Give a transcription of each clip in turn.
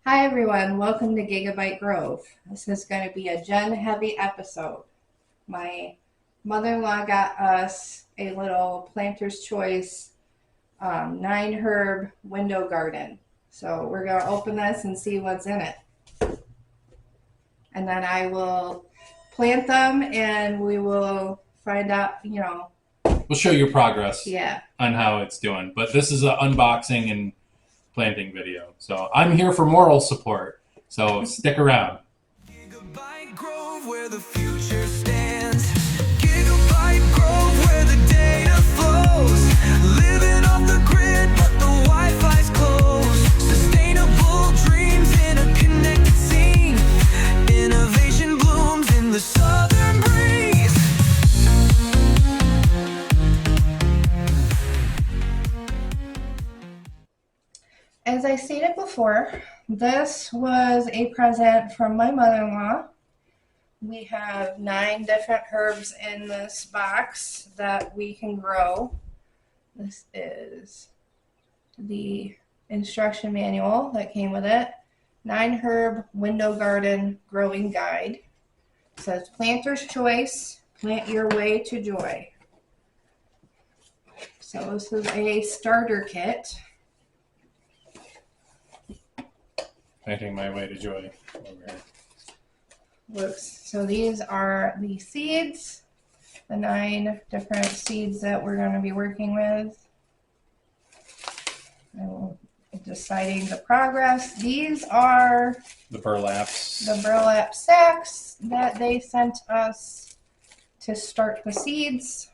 Hi everyone, welcome to Gigabyte Grove. This is going to be a Gen heavy episode. My mother-in-law got us a little Planter's Choice 9 herb window garden. So we're going to open this and see what's in it. And then I will plant them and we will find out, We'll show you progress yeah. on how it's doing. But this is an unboxing and planting video. So I'm here for moral support. So stick around. Gigabyte Grove, where the future stands. Gigabyte Grove, where the data flows. Living off the grid, but the Wi-Fi's closed. Sustainable dreams in a connected scene. Innovation blooms in the southern breeze. As I stated before, this was a present from my mother-in-law. We have 9 different herbs in this box that we can grow. This is the instruction manual that came with it. 9 herb window garden growing guide. It says Planter's Choice, plant your way to joy. So this is a starter kit. Planting my way to joy over here. Looks, so these are the seeds, the 9 different seeds that we're going to be working with. And deciding the progress. These are The burlaps. the burlap sacks that they sent us to start the seeds.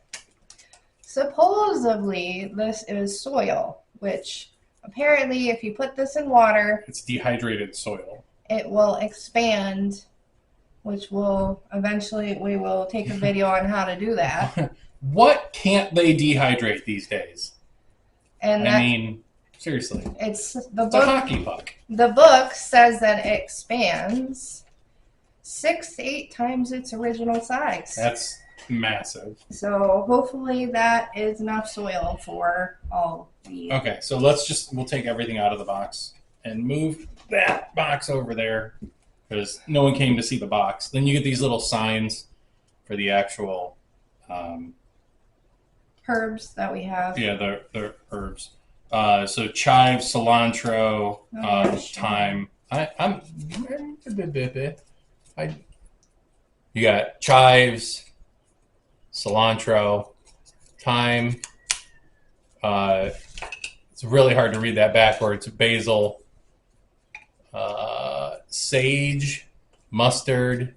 Supposedly, this is soil, which apparently if you put this in water, It's dehydrated soil. it will expand, which will eventually, we will take a video on how to do that. What can't they dehydrate these days? And I mean, seriously. it's the It's a book. hockey puck. The book says that it expands 6 to 8 times its original size. That's massive. So hopefully that is enough soil for all the. Okay, so we'll take everything out of the box and move that box over there because no one came to see the box. Then you get these little signs for the actual, Herbs that we have. yeah, the herbs. So chive, cilantro, thyme. You got chives, cilantro, thyme. It's really hard to read that backwards. Basil, sage, mustard.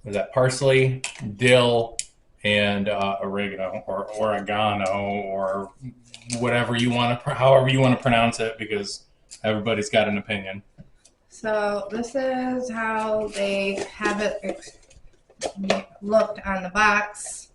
Was that parsley, dill, and oregano or oregano or whatever you want to, however you want to pronounce it, because everybody's got an opinion. So this is how they have it looked on the box.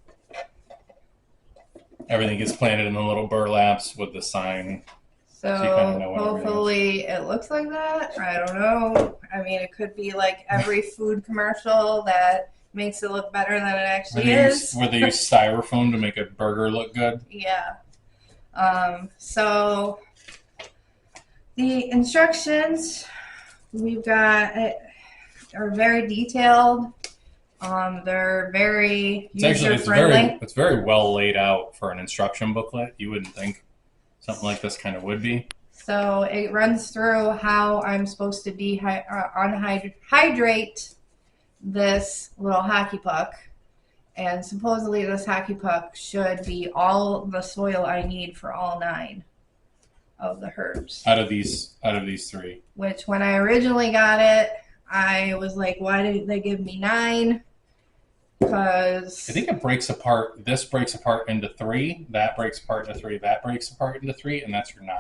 Everything gets planted in the little burlaps with the sign. So you kinda know what hopefully it looks like that. I don't know. I mean, it could be like every food commercial that makes it look better than it actually is. Where they use styrofoam to make a burger look good. Yeah. So the instructions we've got are very detailed. They're very user friendly. It's very well laid out for an instruction booklet. You wouldn't think something like this kind of would be. So it runs through how I'm supposed to hydrate this little hockey puck. And supposedly this hockey puck should be all the soil I need for all 9 of the herbs. Out of these 3. Which when I originally got it, I was like, why did they give me 9? Because I think it breaks apart. This breaks apart into 3. That breaks apart into 3. That breaks apart into 3, and that's your 9.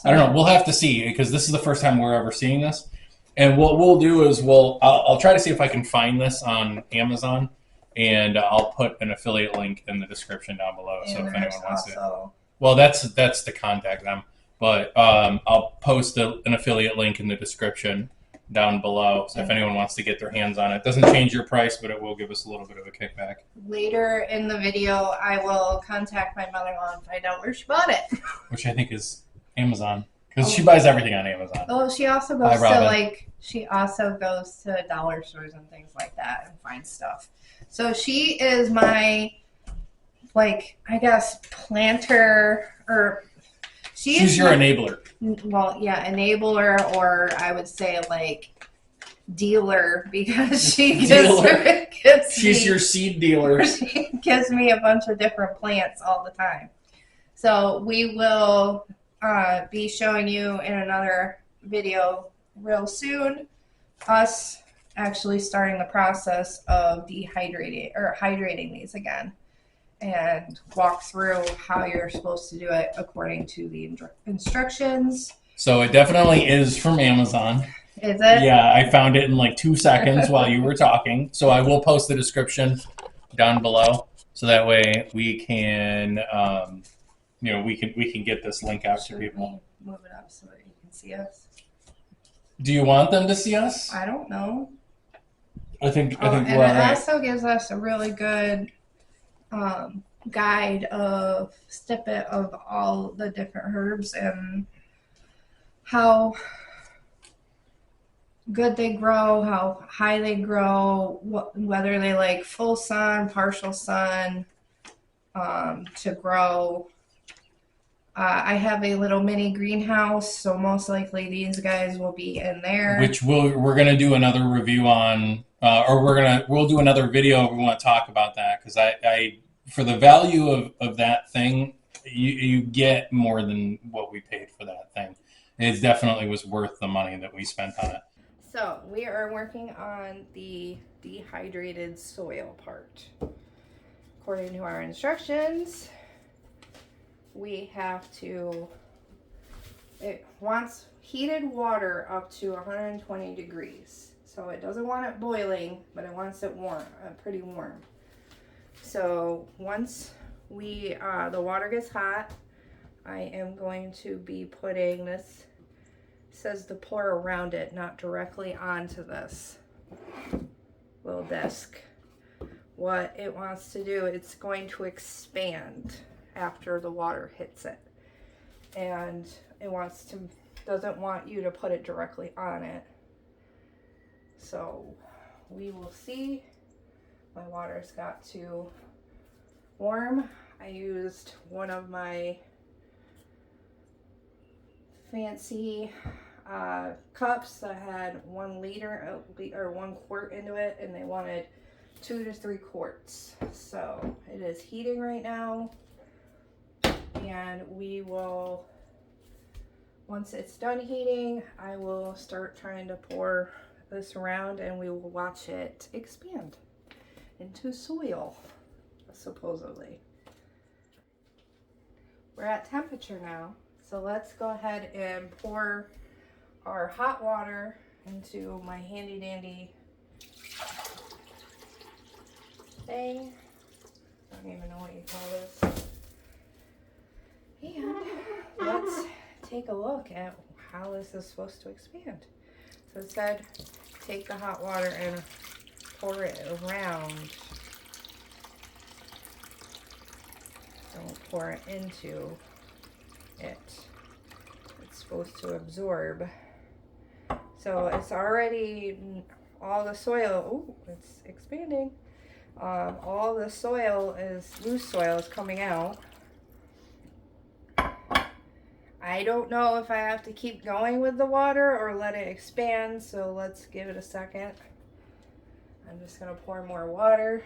I don't know. We'll have to see because this is the first time we're ever seeing this. And what we'll do is I'll try to see if I can find this on Amazon, and I'll put an affiliate link in the description down below. So if anyone wants to, well, that's to contact them. But I'll post an affiliate link in the description down below. So if anyone wants to get their hands on it, doesn't change your price, but it will give us a little bit of a kickback. Later in the video, I will contact my mother-in-law and find out where she bought it. Which I think is Amazon, Because she buys everything on Amazon. Oh, she also Hi, goes to Robin. dollar stores and things like that and finds stuff. So she is my, like, I guess, planter, or She's your enabler. well, yeah, enabler, or I would say like dealer, because she gives She's me, your seed dealer. she gives me a bunch of different plants all the time. So we will be showing you in another video real soon us actually starting the process of dehydrating or hydrating these again, and walk through how you're supposed to do it according to the instructions. So it definitely is from Amazon. Is it? Yeah, I found it in like 2 seconds while you were talking. So I will post the description down below, so that way we can, we can get this link out to people. Move it up so that you can see us. Do you want them to see us? I don't know. I think And we're all it right. also gives us a really good guide of snippet of all the different herbs and how good they grow, how high they grow, whether they like full sun, partial sun to grow. I have a little mini greenhouse, so most likely these guys will be in there. Which we're gonna do another review on, or we'll do another video. We want to talk about that because I for the value of that thing, you get more than what we paid for that thing. It definitely was worth the money that we spent on it. So we are working on the dehydrated soil part. According to our instructions, we have to, it wants heated water up to 120 degrees. So it doesn't want it boiling, but it wants it warm, pretty warm. So once the water gets hot, I am going to be putting this, says to pour around it, not directly onto this little disc. What it wants to do, it's going to expand after the water hits it, and it doesn't want you to put it directly on it. So we will see. My water's got to warm. I used one of my fancy cups that had 1 liter or 1 quart into it, and they wanted 2 to 3 quarts. So it is heating right now, and we will, once it's done heating, I will start trying to pour this around, and we will watch it expand into soil, supposedly. We're at temperature now, so let's go ahead and pour our hot water into my handy dandy thing. I don't even know what you call this. And let's take a look at how this is supposed to expand. So it said take the hot water and pour it around. Don't pour it into it. It's supposed to absorb. So it's already, all the soil, it's expanding. All the soil loose soil is coming out. I don't know if I have to keep going with the water or let it expand, so let's give it a second. I'm just gonna pour more water,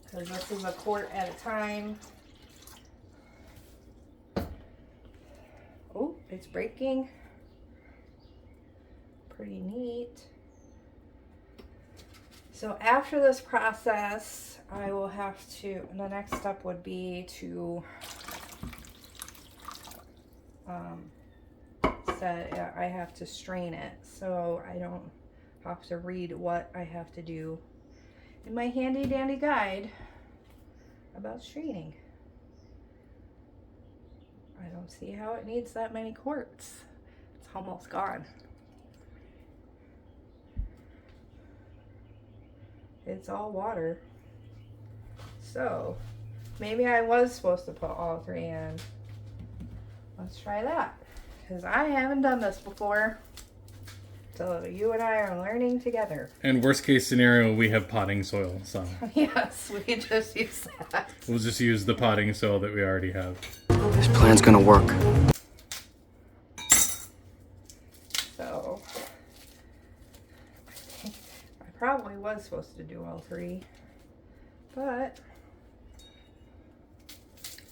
because this is a quart at a time. Oh, it's breaking. Pretty neat. So after this process, I will have to, the next step would be to I have to strain it, so I don't have to read what I have to do in my handy dandy guide about straining. I don't see how it needs that many quarts. It's almost gone. It's all water. So maybe I was supposed to put all 3 in. Let's try that. because I haven't done this before. So you and I are learning together. And worst case scenario, we have potting soil, so Yes, we just use that. we'll just use the potting soil that we already have. This plan's gonna work. So I think I probably was supposed to do all three, but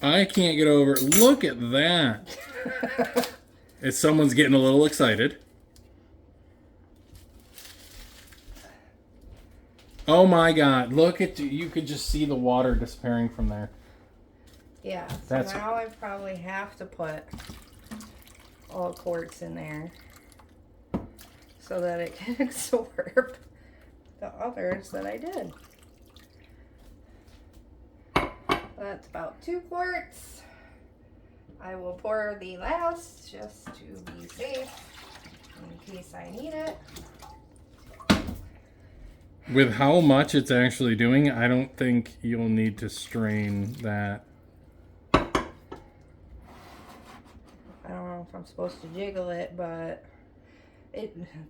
I can't get over. Look at that. If someone's getting a little excited. Oh my God! Look at you. Could just see the water disappearing from there. yeah. So That's- now I probably have to put all quarts in there so that it can absorb the others that I did. That's about 2 quarts. I will pour the last just to be safe in case I need it. With how much it's actually doing, I don't think you'll need to strain that. I don't know if I'm supposed to jiggle it, but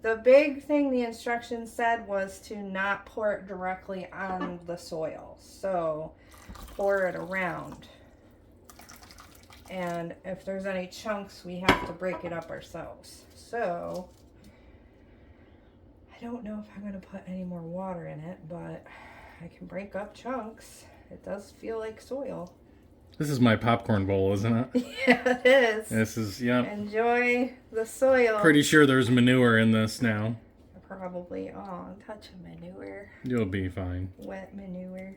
the big thing the instructions said was to not pour it directly on the soil. So pour it around. And if there's any chunks, we have to break it up ourselves. So I don't know if I'm going to put any more water in it, but I can break up chunks. It does feel like soil. This is my popcorn bowl, isn't it? Yeah, it is. This is, yep. Enjoy the soil. Pretty sure there's manure in this now. Probably. Oh, I'm touching manure. You'll be fine. Wet manure.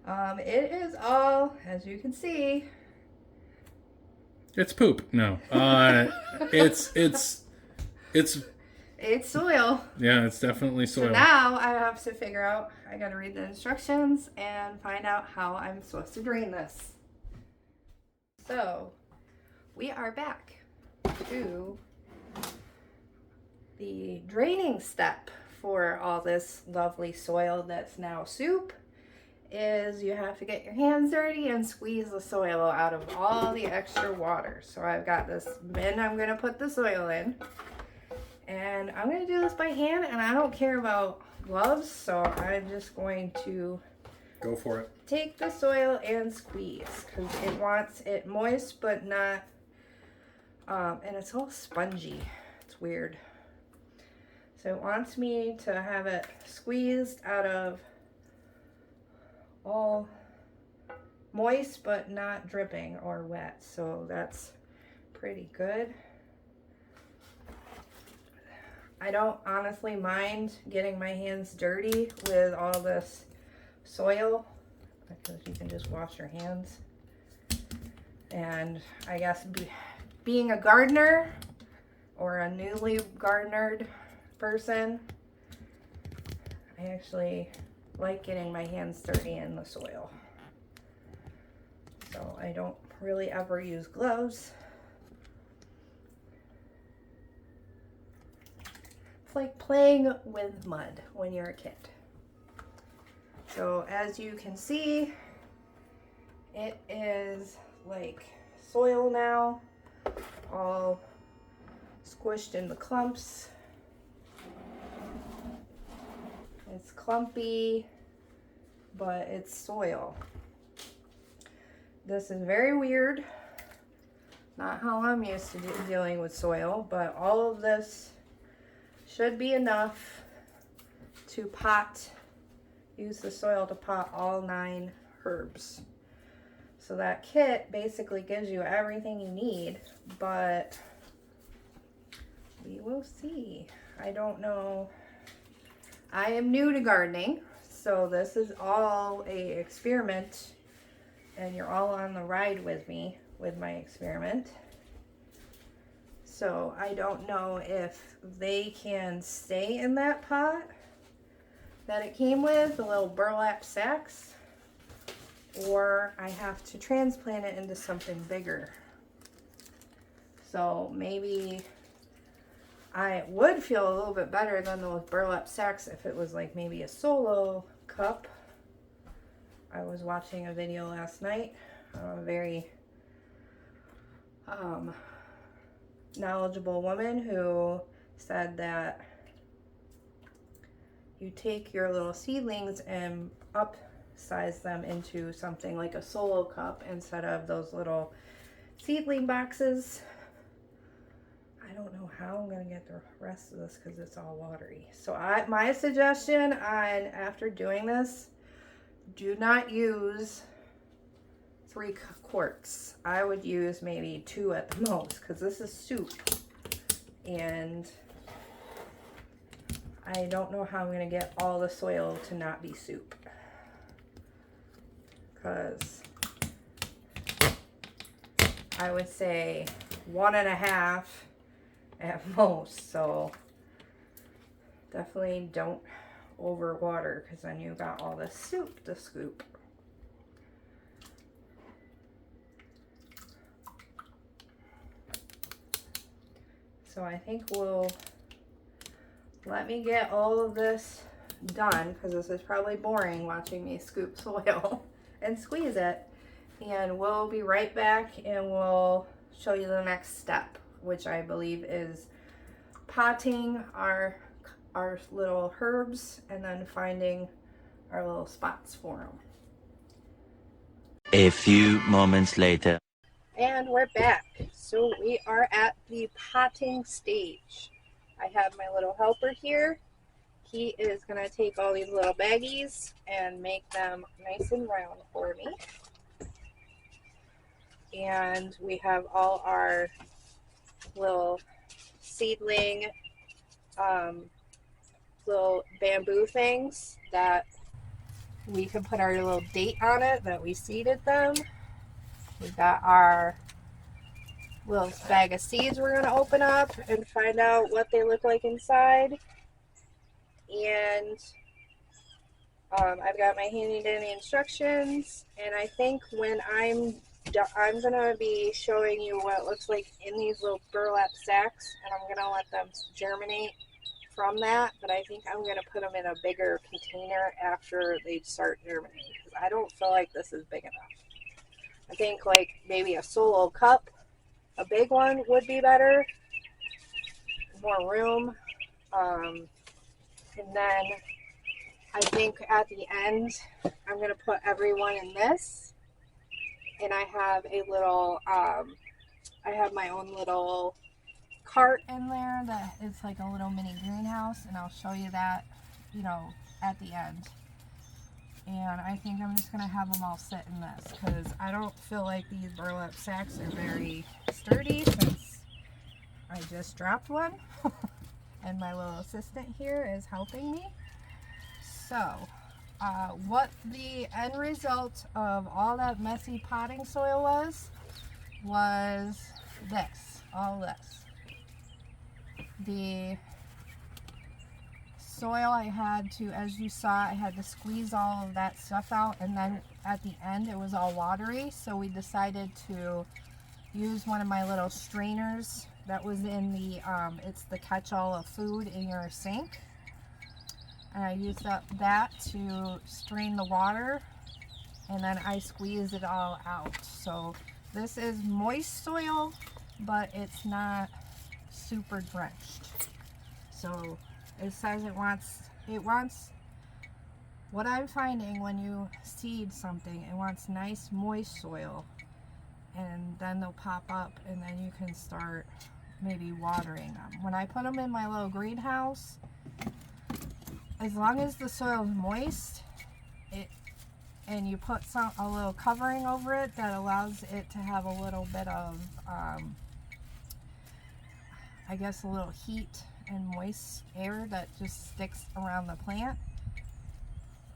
It is all, as you can see. It's poop. No. It's It's soil. yeah, it's definitely soil. So now I have to figure out, I gotta read the instructions and find out how I'm supposed to drain this. So, we are back to the draining step for all this lovely soil that's now soup. Is you have to get your hands dirty and squeeze the soil out of all the extra water. So I've got this bin I'm gonna put the soil in. And I'm going to do this by hand, and I don't care about gloves, so I'm just going to Go for it. take the soil and squeeze, because it wants it moist, but not, and it's all spongy. It's weird. So it wants me to have it squeezed out of all moist, but not dripping or wet. So that's pretty good. I don't honestly mind getting my hands dirty with all this soil because you can just wash your hands. And I guess being a gardener or a newly gardenered person, I actually like getting my hands dirty in the soil. So I don't really ever use gloves. It's like playing with mud when you're a kid. So as you can see, it is like soil now, all squished into clumps. It's clumpy, but it's soil. This is very weird. Not how I'm used to dealing with soil, but all of this should be enough to use the soil to pot all 9 herbs. So that kit basically gives you everything you need, but we will see. I don't know. I am new to gardening, so this is all a experiment, and you're all on the ride with me with my experiment. So I don't know if they can stay in that pot that it came with, the little burlap sacks, or I have to transplant it into something bigger. So maybe I would feel a little bit better than those burlap sacks if it was like maybe a solo cup. I was watching a video last night, a very knowledgeable woman who said that you take your little seedlings and upsize them into something like a solo cup instead of those little seedling boxes. I don't know how I'm gonna get the rest of this because it's all watery. So my suggestion on after doing this, do not use 3 quarts. I would use maybe 2 at the most because this is soup, and I don't know how I'm gonna get all the soil to not be soup, because I would say 1.5 at most. So definitely don't overwater, because then you got all this soup to scoop. So I think we'll let me get all of this done, because this is probably boring watching me scoop soil and squeeze it. And we'll be right back and we'll show you the next step, which I believe is potting our little herbs and then finding our little spots for them. A few moments later. And we're back. So we are at the potting stage. I have my little helper here. He is going to take all these little baggies and make them nice and round for me. And we have all our little seedling little bamboo things that we can put our little date on it that we seeded them. We've got our little bag of seeds we're going to open up and find out what they look like inside. And I've got my handy dandy instructions, and I think when I'm going to be showing you what it looks like in these little burlap sacks, and I'm going to let them germinate from that, but I think I'm going to put them in a bigger container after they start germinating, because I don't feel like this is big enough. I think like maybe a solo cup, a big one would be better, more room. And then I think at the end, I'm going to put everyone in this. And I have a little, I have my own little cart in there that it's like a little mini greenhouse, and I'll show you that, you know, at the end. And I think I'm just going to have them all sit in this, because I don't feel like these burlap sacks are very sturdy since I just dropped one. And my little assistant here is helping me. So, what the end result of all that messy potting soil was this, all this. The soil I had to, as you saw, I had to squeeze all of that stuff out, and then at the end it was all watery, so we decided to use one of my little strainers that was in the, it's the catch-all of food in your sink. And I used that to strain the water, and then I squeezed it all out. So this is moist soil, but it's not super drenched. So it says it wants, what I'm finding when you seed something, it wants nice moist soil, and then they'll pop up, and then you can start maybe watering them. When I put them in my little greenhouse, as long as the soil is moist, and you put a little covering over it that allows it to have a little bit of, I guess, a little heat and moist air that just sticks around the plant,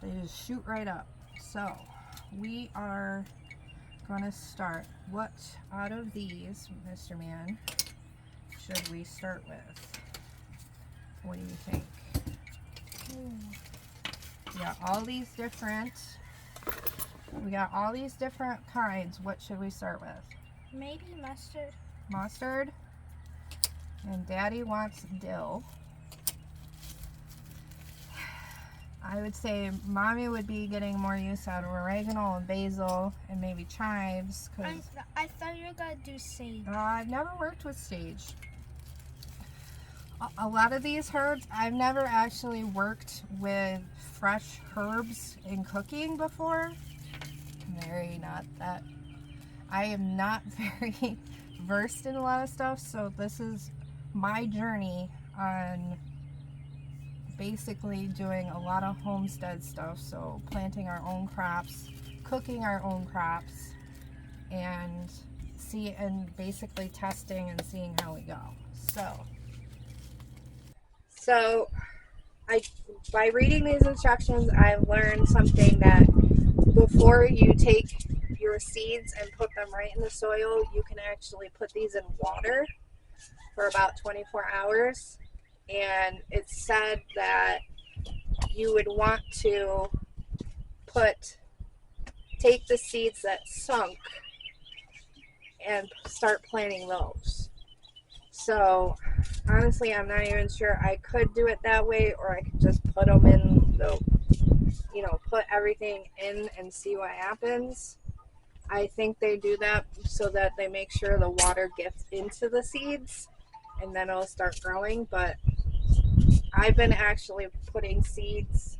they just shoot right up. So we are going to start. What out of these, Mr. Man, should we start with? What do you think? We got all these different kinds. What should we start with? Maybe mustard. Mustard. And Daddy wants dill. I would say Mommy would be getting more use out of oregano and basil and maybe chives. I thought you were gonna do sage. I've never worked with sage. A lot of these herbs, I've never actually worked with fresh herbs in cooking before. I am not very versed in a lot of stuff, so this is my journey on basically doing a lot of homestead stuff. So planting our own crops, cooking our own crops, and basically testing and seeing how we go. So by reading these instructions, I've learned something that before you take your seeds and put them right in the soil, you can actually put these in water for about 24 hours. And it's said that you would want to take the seeds that sunk and start planting those. So honestly, I'm not even sure. I could do it that way, or I could just put them in put everything in and see what happens. I think they do that so that they make sure the water gets into the seeds and then it'll start growing. But I've been actually putting seeds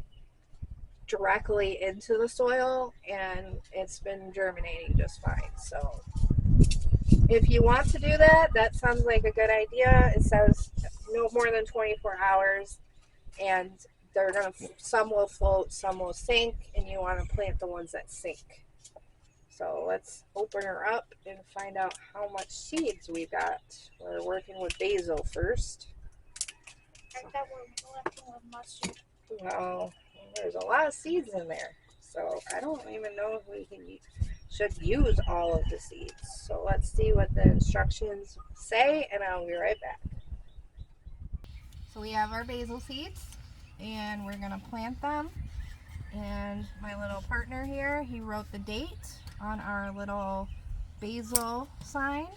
directly into the soil and it's been germinating just fine. So if you want to do that, that sounds like a good idea. It says no more than 24 hours, and some will float, some will sink, and you want to plant the ones that sink. So let's open her up and find out how much seeds we got. We're working with basil first. I thought we were working with mustard. Well, there's a lot of seeds in there, so I don't even know if we should use all of the seeds. So let's see what the instructions say, and I'll be right back. So we have our basil seeds, and we're gonna plant them. And my little partner here, he wrote the date on our little basil sign.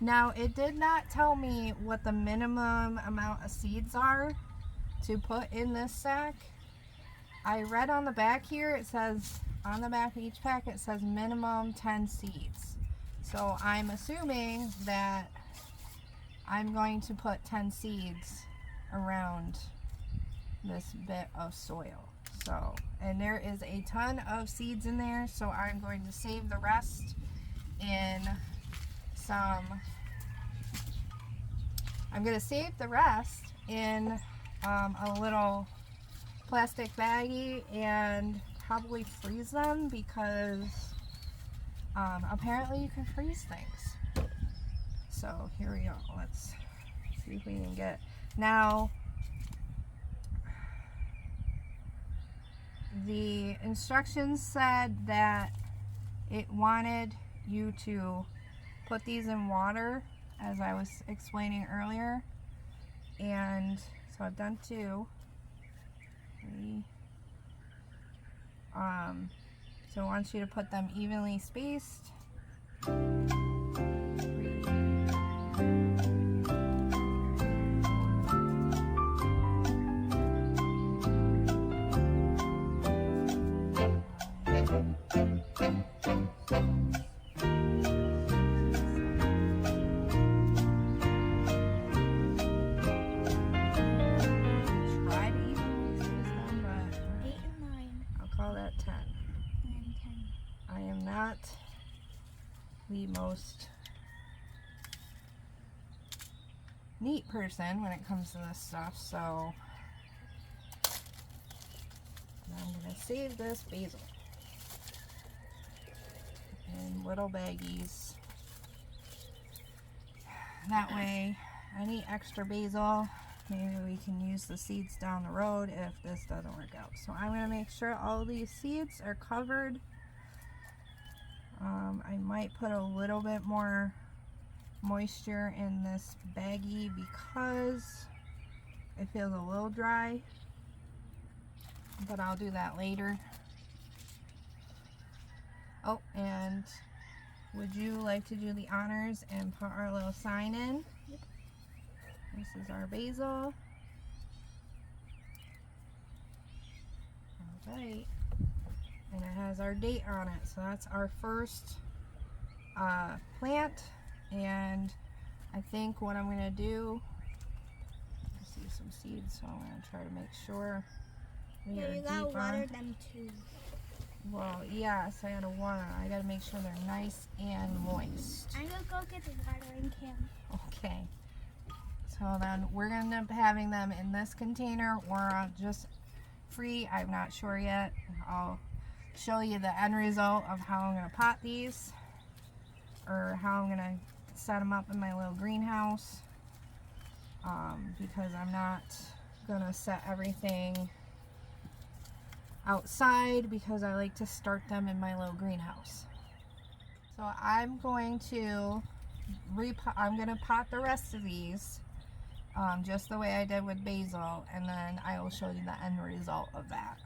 Now, it did not tell me what the minimum amount of seeds are to put in this sack. I read on the back here, it says, on the back of each pack, it says minimum 10 seeds. So I'm assuming that I'm going to put 10 seeds around this bit of soil. So, and there is a ton of seeds in there, so I'm going to save the rest in a little plastic baggie and probably freeze them, because apparently you can freeze things. So here we go. Let's see if we can get. Now, the instructions said that it wanted you to put these in water, as I was explaining earlier, and so I've done 2, 3. So it wants you to put them evenly spaced. 3. The most neat person when it comes to this stuff, so I'm going to save this basil in little baggies. That way, any extra basil, maybe we can use the seeds down the road if this doesn't work out. So I'm going to make sure all these seeds are covered. I might put a little bit more moisture in this baggie because it feels a little dry, but I'll do that later. Oh, and would you like to do the honors and put our little sign in? Yep. This is our basil. Gigabyte. And it has our date on it. So that's our first plant. And I think what I'm going to do, I see some seeds, so I'm going to try to make sure we Yeah, are you gotta deep water on. them too. Well, yes, I gotta water. I gotta make sure they're nice and moist. I'm gonna go get the watering can. Okay. So then we're gonna end up having them in this container or just free. I'm not sure yet. I'll show you the end result of how I'm gonna pot these or how I'm gonna set them up in my little greenhouse. Because I'm not gonna set everything outside because I like to start them in my little greenhouse. So I'm going to pot the rest of these just the way I did with basil, and then I will show you the end result of that.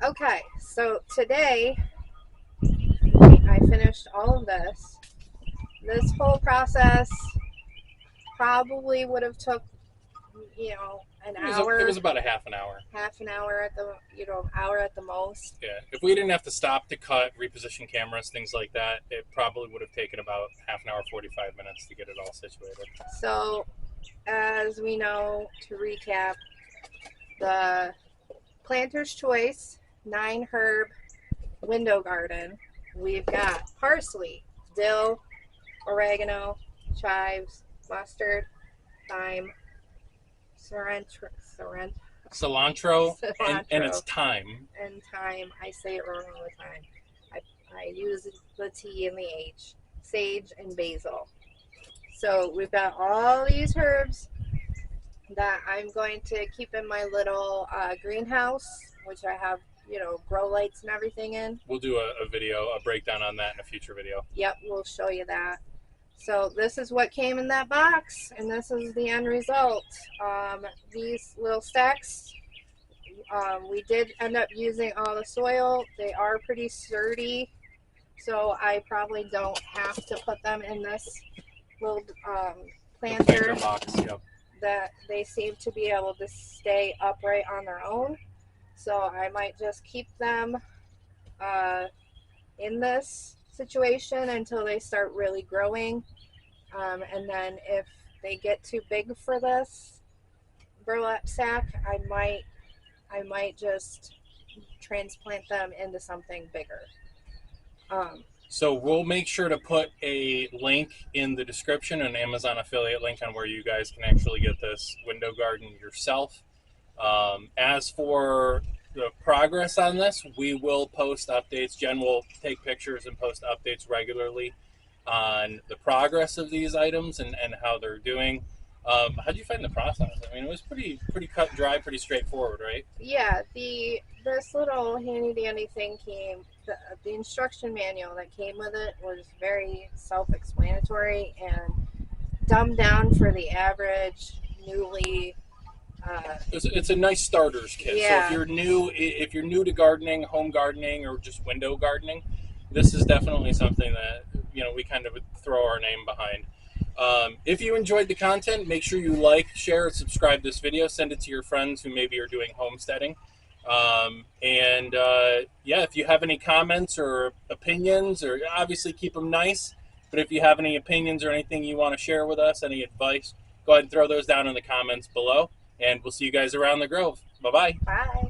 Okay, so today I finished all of this. This whole process probably would have took, an hour. It was about a half an hour. Half an hour at the, hour at the most. Yeah. If we didn't have to stop to cut, reposition cameras, things like that, it probably would have taken about half an hour, 45 minutes to get it all situated. So, as we know, to recap, the Planter's Choice 9 herb window garden, we've got parsley, dill, oregano, chives, mustard, thyme, cilantro, and it's thyme. and thyme. I say it wrong all the time. I use the T and the H. Sage and basil. So we've got all these herbs that I'm going to keep in my little greenhouse, which I have, grow lights and everything in. We'll do a video, a breakdown on that in a future video. Yep, we'll show you that. So this is what came in that box, and this is the end result. These little stacks, we did end up using all the soil. They are pretty sturdy, so I probably don't have to put them in this little planter box. Yep. That they seem to be able to stay upright on their own. So I might just keep them in this situation until they start really growing, and then if they get too big for this burlap sack, I might just transplant them into something bigger. So we'll make sure to put a link in the description, an Amazon affiliate link on where you guys can actually get this window garden yourself. As for the progress on this, we will post updates. Jen will take pictures and post updates regularly on the progress of these items and how they're doing. How did you find the process? I mean, it was pretty cut and dry, pretty straightforward, right? Yeah, this little handy dandy thing came. The instruction manual that came with it was very self-explanatory and dumbed down for the average newly. It's a nice starter's kit. Yeah. So if you're new to gardening, home gardening, or just window gardening, this is definitely something that we kind of would throw our name behind. If you enjoyed the content, make sure you like, share, and subscribe this video. Send it to your friends who maybe are doing homesteading. If you have any comments or opinions, or obviously keep them nice, but if you have any opinions or anything you want to share with us, any advice, go ahead and throw those down in the comments below, and we'll see you guys around the Grove. Bye-bye. Bye.